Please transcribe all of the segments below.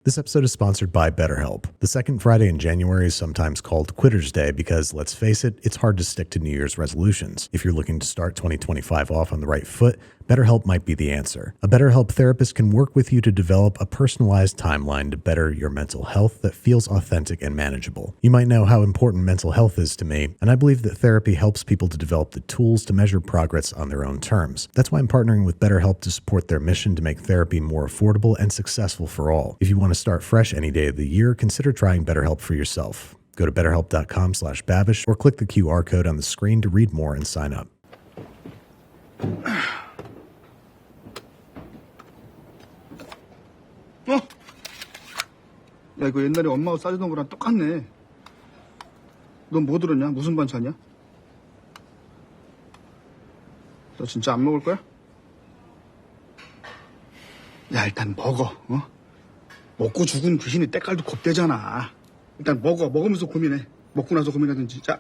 This episode is sponsored by BetterHelp. The second Friday in January is sometimes called Quitter's Day because, let's face it, it's hard to stick to New Year's resolutions. If you're looking to start 2025 off on the right foot, BetterHelp might be the answer. A BetterHelp therapist can work with you to develop a personalized timeline to better your mental health that feels authentic and manageable. You might know how important mental health is to me, and I believe that therapy helps people to develop the tools to measure progress on their own terms. That's why I'm partnering with BetterHelp to support their mission to make therapy more affordable and successful for all. If you want to start fresh any day of the year, consider trying BetterHelp for yourself. Go to betterhelp.com/Babish or click the QR code on the screen to read more and sign up. 야, 이거 옛날에 엄마가 싸주던 거랑 똑같네. 넌 뭐 들었냐? 무슨 반찬이야? 너 진짜 안 먹을 거야? 야, 일단 먹어, 어? 먹고 죽은 귀신이 때깔도 겁대잖아. 일단 먹어. 먹으면서 고민해. 먹고 나서 고민하든지. 자,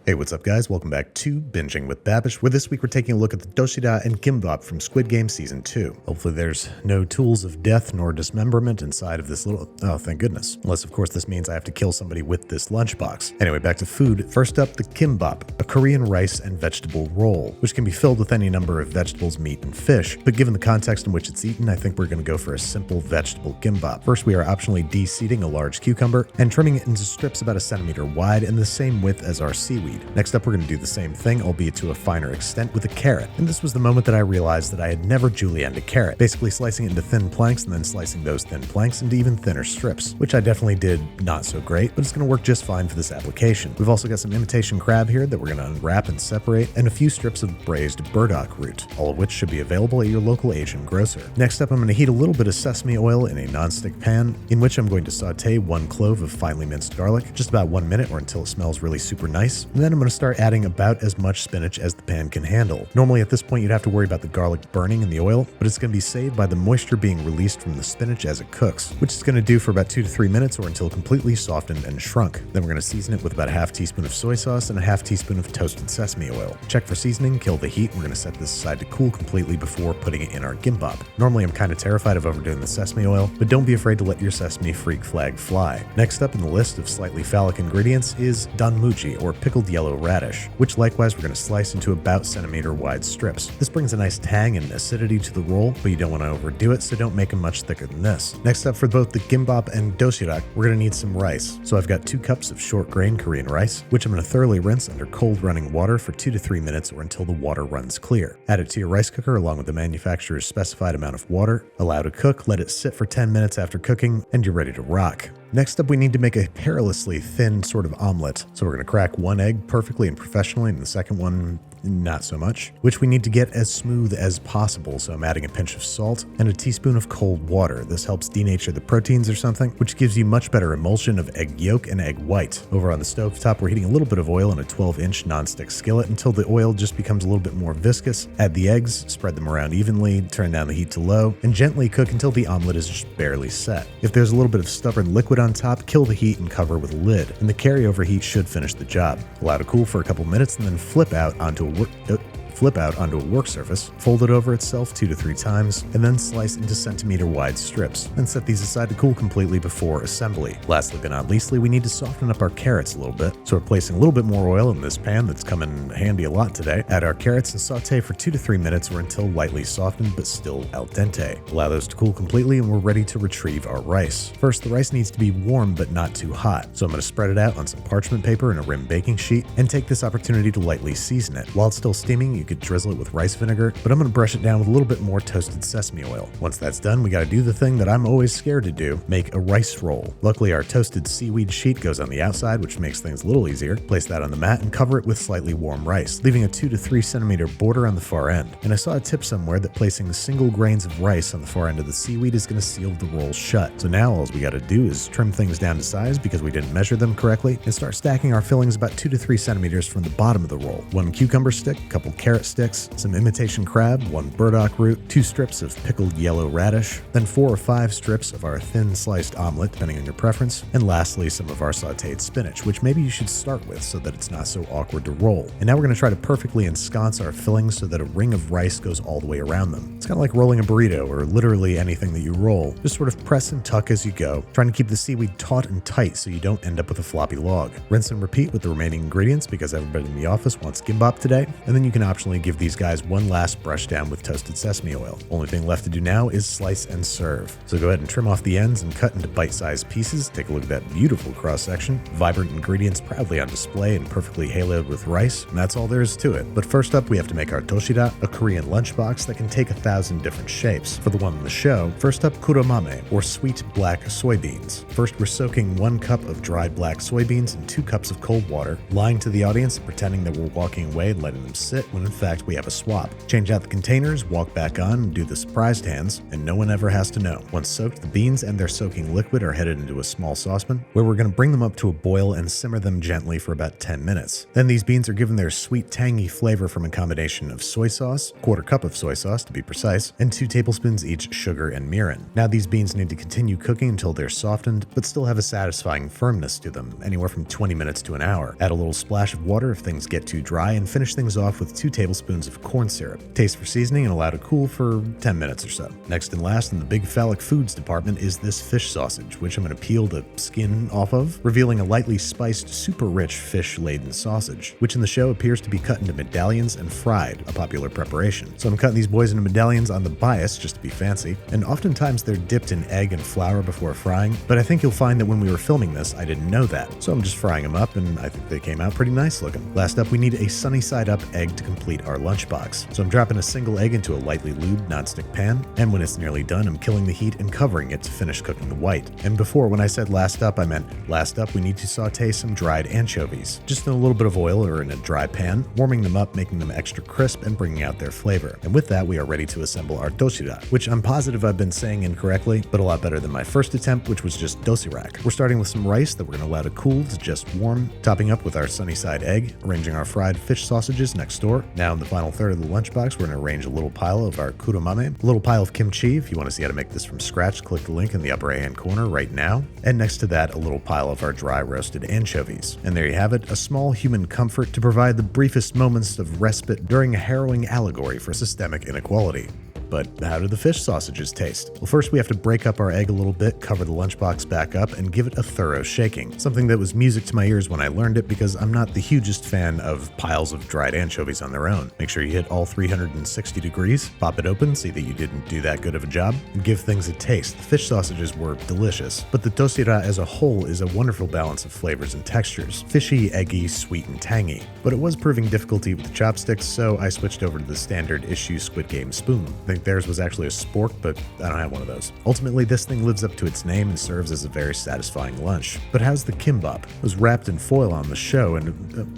Hey, what's up, guys? Welcome back to Binging with Babish, where this week we're taking a look at the dosirak and Kimbap from Squid Game Season 2. Hopefully there's no tools of death nor dismemberment inside of this little... Oh, thank goodness. Unless, of course, this means I have to kill somebody with this lunchbox. Anyway, back to food. First up, the Kimbap, a Korean rice and vegetable roll, which can be filled with any number of vegetables, meat, and fish. But given the context in which it's eaten, I think we're going to go for a simple vegetable Kimbap. First, we are optionally de-seeding a large cucumber and trimming it into strips about 1 centimeter wide and the same width as our seaweed. Next up, we're going to do the same thing, albeit to a finer extent, with a carrot. And this was the moment that I realized that I had never julienned a carrot, basically slicing it into thin planks and then slicing those thin planks into even thinner strips, which I definitely did not so great, but it's going to work just fine for this application. We've also got some imitation crab here that we're going to unwrap and separate, and a few strips of braised burdock root, all of which should be available at your local Asian grocer. Next up, I'm going to heat a little bit of sesame oil in a nonstick pan, in which I'm going to saute 1 clove of finely minced garlic, just about 1 minute or until it smells really super nice, and then I'm going to start adding about as much spinach as the pan can handle. Normally at this point you'd have to worry about the garlic burning in the oil, but it's going to be saved by the moisture being released from the spinach as it cooks, which it's going to do for about 2 to 3 minutes or until completely softened and shrunk. Then we're going to season it with about a half teaspoon of soy sauce and a half teaspoon of toasted sesame oil. Check for seasoning, kill the heat, and we're going to set this aside to cool completely before putting it in our gimbap. Normally I'm kind of terrified of overdoing the sesame oil, but don't be afraid to let your sesame freak flag fly. Next up in the list of slightly phallic ingredients is danmuji, or pickled yellow radish, which likewise we're going to slice into about centimeter wide strips. This brings a nice tang and acidity to the roll, but you don't want to overdo it, so don't make them much thicker than this. Next up, for both the gimbap and dosirak, we're going to need some rice. So I've got 2 cups of short grain Korean rice, which I'm going to thoroughly rinse under cold running water for 2 to 3 minutes or until the water runs clear. Add it to your rice cooker along with the manufacturer's specified amount of water. Allow to cook, let it sit for 10 minutes after cooking, and you're ready to rock. Next up, we need to make a perilously thin sort of omelet. So we're going to crack 1 egg perfectly and professionally, and the second one not so much, which we need to get as smooth as possible. So I'm adding a pinch of salt and a teaspoon of cold water. This helps denature the proteins or something, which gives you much better emulsion of egg yolk and egg white. Over on the stovetop, we're heating a little bit of oil in a 12-inch nonstick skillet until the oil just becomes a little bit more viscous. Add the eggs, spread them around evenly, turn down the heat to low, and gently cook until the omelet is just barely set. If there's a little bit of stubborn liquid on top, kill the heat and cover with a lid, and the carryover heat should finish the job. Allow to cool for a couple minutes and then flip out onto a work surface, fold it over itself 2 to 3 times, and then slice into centimeter wide strips, and set these aside to cool completely before assembly. Lastly but not leastly, we need to soften up our carrots a little bit, so we're placing a little bit more oil in this pan that's come in handy a lot today. Add our carrots and saute for 2 to 3 minutes or until lightly softened but still al dente. Allow those to cool completely and we're ready to retrieve our rice. First, the rice needs to be warm but not too hot, so I'm going to spread it out on some parchment paper and a rim baking sheet, and take this opportunity to lightly season it. While it's still steaming, you could drizzle it with rice vinegar, but I'm going to brush it down with a little bit more toasted sesame oil. Once that's done, we got to do the thing that I'm always scared to do, make a rice roll. Luckily, our toasted seaweed sheet goes on the outside, which makes things a little easier. Place that on the mat and cover it with slightly warm rice, leaving a 2 to 3 centimeter border on the far end. And I saw a tip somewhere that placing single grains of rice on the far end of the seaweed is going to seal the roll shut. So now all we got to do is trim things down to size because we didn't measure them correctly, and start stacking our fillings about 2 to 3 centimeters from the bottom of the roll. 1 cucumber stick, a couple carrots, carrot sticks, some imitation crab, 1 burdock root, 2 strips of pickled yellow radish, then 4 or 5 strips of our thin sliced omelet, depending on your preference, and lastly some of our sauteed spinach, which maybe you should start with so that it's not so awkward to roll. And now we're going to try to perfectly ensconce our fillings so that a ring of rice goes all the way around them. It's kind of like rolling a burrito or literally anything that you roll. Just sort of press and tuck as you go, trying to keep the seaweed taut and tight so you don't end up with a floppy log. Rinse and repeat with the remaining ingredients because everybody in the office wants Kimbap today, and then you can optionally give these guys one last brush down with toasted sesame oil. Only thing left to do now is slice and serve. So go ahead and trim off the ends and cut into bite-sized pieces. Take a look at that beautiful cross-section. Vibrant ingredients proudly on display and perfectly haloed with rice, and that's all there is to it. But first up, we have to make our dosirak, a Korean lunchbox that can take 1,000 different shapes. For the one in the show, first up kuromame, or sweet black soybeans. First, we're soaking 1 cup of dried black soybeans in 2 cups of cold water, lying to the audience and pretending that we're walking away and letting them sit when in fact we have a swap. Change out the containers, walk back on, and do the surprised hands, and no one ever has to know. Once soaked, the beans and their soaking liquid are headed into a small saucepan, where we're going to bring them up to a boil and simmer them gently for about 10 minutes. Then these beans are given their sweet, tangy flavor from a combination of soy sauce, 1/4 cup of soy sauce to be precise, and 2 tablespoons each sugar and mirin. Now these beans need to continue cooking until they're softened, but still have a satisfying firmness to them, anywhere from 20 minutes to an hour. Add a little splash of water if things get too dry, and finish things off with 2 tablespoons of corn syrup. Taste for seasoning and allow to cool for 10 minutes or so. Next and last in the big phallic foods department is this fish sausage, which I'm going to peel the skin off of, revealing a lightly spiced, super rich fish-laden sausage, which in the show appears to be cut into medallions and fried, a popular preparation. So I'm cutting these boys into medallions on the bias just to be fancy, and oftentimes they're dipped in egg and flour before frying, but I think you'll find that when we were filming this, I didn't know that. So I'm just frying them up, and I think they came out pretty nice looking. Last up, we need a sunny side up egg to complete our lunchbox. So I'm dropping a single egg into a lightly lubed nonstick pan, and when it's nearly done, I'm killing the heat and covering it to finish cooking the white. And before, when I said last up, I meant last up we need to saute some dried anchovies, just in a little bit of oil or in a dry pan, warming them up, making them extra crisp and bringing out their flavor. And with that, we are ready to assemble our dosirak, which I'm positive I've been saying incorrectly, but a lot better than my first attempt, which was just dosirak. We're starting with some rice that we're going to allow to cool to just warm, topping up with our sunny side egg, arranging our fried fish sausages next door. Now in the final third of the lunchbox, we're going to arrange a little pile of our kuromame, a little pile of kimchi. If you want to see how to make this from scratch, click the link in the upper right-hand corner right now. And next to that, a little pile of our dry roasted anchovies. And there you have it, a small human comfort to provide the briefest moments of respite during a harrowing allegory for systemic inequality. But how do the fish sausages taste? Well, first we have to break up our egg a little bit, cover the lunchbox back up, and give it a thorough shaking. Something that was music to my ears when I learned it because I'm not the hugest fan of piles of dried anchovies on their own. Make sure you hit all 360 degrees, pop it open, see that you didn't do that good of a job, and give things a taste. The fish sausages were delicious, but the dosirak as a whole is a wonderful balance of flavors and textures. Fishy, eggy, sweet, and tangy. But it was proving difficult to eat with the chopsticks, so I switched over to the standard issue Squid Game spoon. I think theirs was actually a spork, but I don't have one of those. Ultimately, this thing lives up to its name and serves as a very satisfying lunch. But how's the kimbap? It was wrapped in foil on the show, and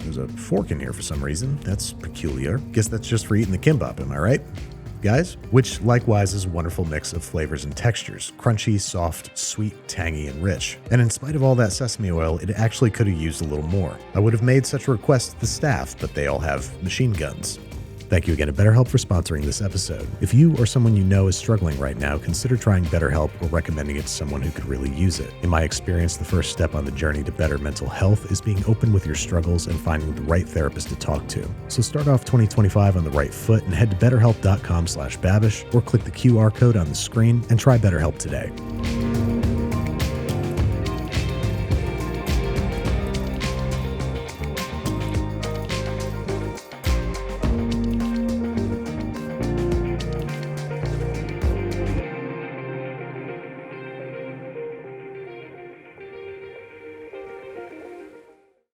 there's a fork in here for some reason. That's peculiar. Guess that's just for eating the kimbap, am I right? Guys, which likewise is a wonderful mix of flavors and textures. Crunchy, soft, sweet, tangy, and rich. And in spite of all that sesame oil, it actually could have used a little more. I would have made such a request to the staff, but they all have machine guns. Thank you again to BetterHelp for sponsoring this episode. If you or someone you know is struggling right now, consider trying BetterHelp or recommending it to someone who could really use it. In my experience, the first step on the journey to better mental health is being open with your struggles and finding the right therapist to talk to. So start off 2025 on the right foot and head to betterhelp.com/Babish or click the QR code on the screen and try BetterHelp today.